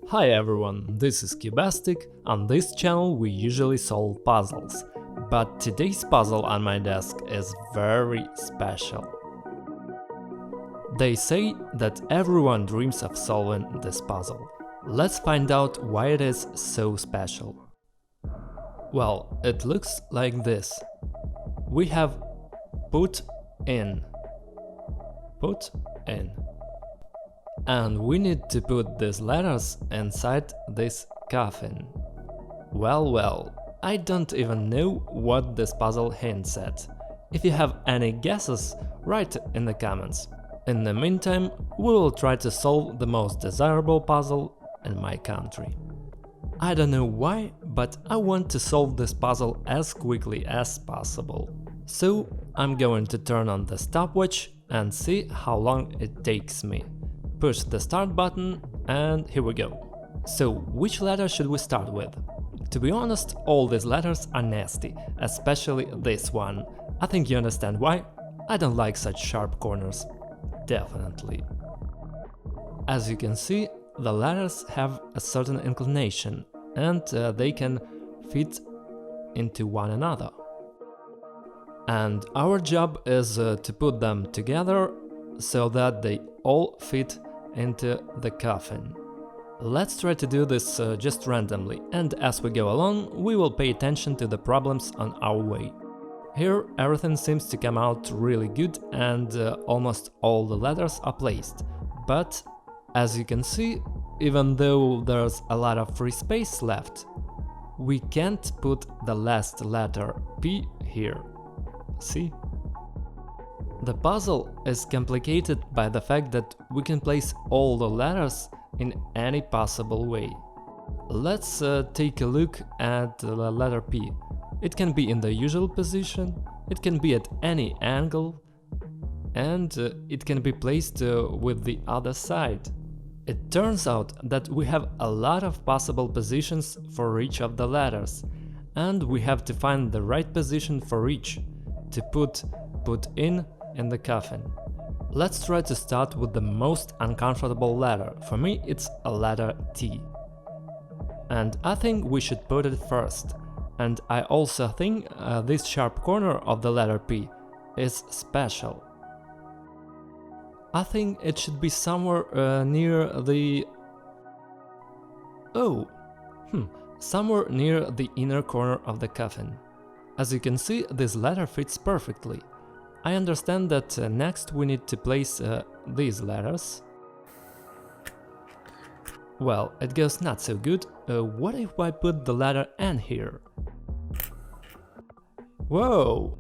Hi everyone, this is Cubastic. On this channel we usually solve puzzles, but today's puzzle on my desk is very special. They say that everyone dreams of solving this puzzle. Let's find out why it is so special. Well, it looks like this. We have put in, and we need to put these letters inside this coffin. Well, I don't even know what this puzzle hints at. If you have any guesses, write in the comments. In the meantime, we will try to solve the most desirable puzzle in my country. I don't know why, but I want to solve this puzzle as quickly as possible. So I'm going to turn on the stopwatch and see how long it takes me. Push the start button and here we go. So which letter should we start with? To be honest, all these letters are nasty, especially this one. I think you understand why. I don't like such sharp corners. Definitely. As you can see, the letters have a certain inclination and they can fit into one another. And our job is to put them together so that they all fit into the coffin. Let's try to do this just randomly, and as we go along, we will pay attention to the problems on our way. Here everything seems to come out really good and almost all the letters are placed, but as you can see, even though there's a lot of free space left, we can't put the last letter P here. See? The puzzle is complicated by the fact that we can place all the letters in any possible way. Let's take a look at the letter P. It can be in the usual position, it can be at any angle, and it can be placed with the other side. It turns out that we have a lot of possible positions for each of the letters, and we have to find the right position for each to put in the coffin. Let's try to start with the most uncomfortable letter. For me, it's a letter T. And I think we should put it first. And I also think this sharp corner of the letter P is special. I think it should be somewhere near the... somewhere near the inner corner of the coffin. As you can see, this letter fits perfectly. I understand that next we need to place these letters. Well, it goes not so good. What if I put the letter N here? Whoa!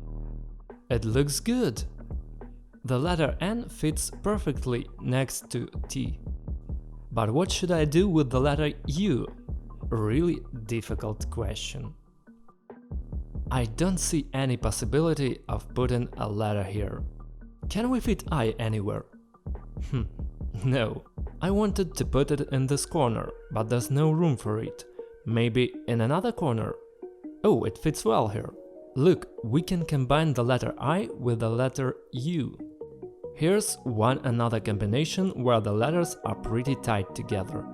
It looks good! The letter N fits perfectly next to T. But what should I do with the letter U? Really difficult question. I don't see any possibility of putting a letter here. Can we fit I anywhere? No. I wanted to put it in this corner, but there's no room for it. Maybe in another corner? Oh, it fits well here. Look, we can combine the letter I with the letter U. Here's another combination where the letters are pretty tight together.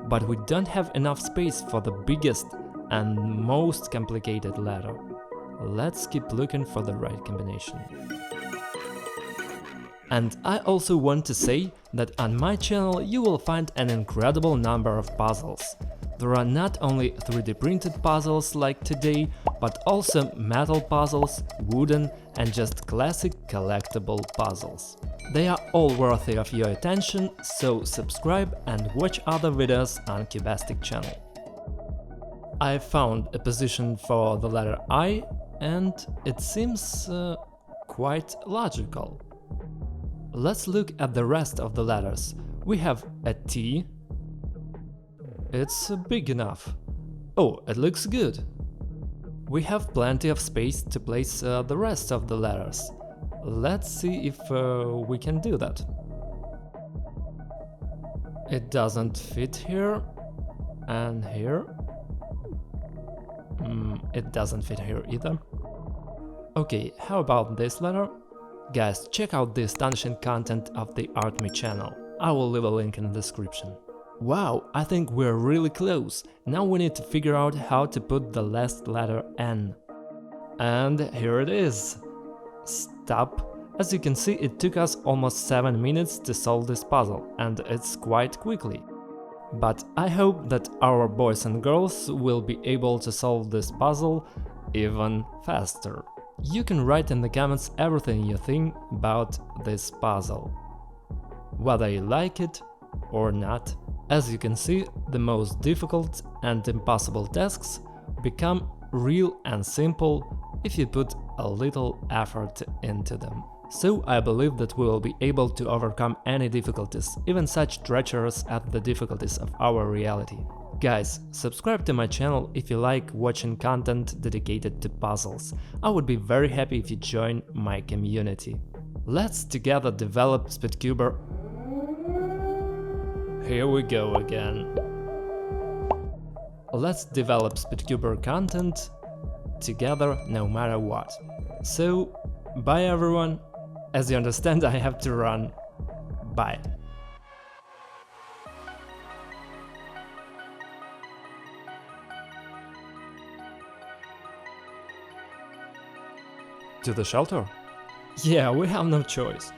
But we don't have enough space for the biggest and most complicated letter. Let's keep looking for the right combination. And I also want to say that on my channel you will find an incredible number of puzzles. There are not only 3D printed puzzles like today, but also metal puzzles, wooden and just classic collectible puzzles. They are all worthy of your attention, so subscribe and watch other videos on Cubastic channel. I found a position for the letter I, and it seems quite logical. Let's look at the rest of the letters. We have a T. It's big enough. Oh, it looks good. We have plenty of space to place the rest of the letters. Let's see if we can do that. It doesn't fit here and here. It doesn't fit here either. Okay, how about this letter? Guys, check out the astonishing content of the ArtMe channel. I will leave a link in the description. Wow, I think we're really close. Now we need to figure out how to put the last letter N. And here it is. Stop. As you can see, it took us almost 7 minutes to solve this puzzle, and it's quite quickly. But I hope that our boys and girls will be able to solve this puzzle even faster. You can write in the comments everything you think about this puzzle, whether you like it or not. As you can see, the most difficult and impossible tasks become real and simple if you put a little effort into them. So I believe that we will be able to overcome any difficulties, even such treacherous as the difficulties of our reality. Guys, subscribe to my channel if you like watching content dedicated to puzzles. I would be very happy if you join my community. Let's together develop Speedcuber. Here we go again. Let's develop Speedcuber content together no matter what. So, bye everyone. As you understand, I have to run. Bye. To the shelter? Yeah, we have no choice.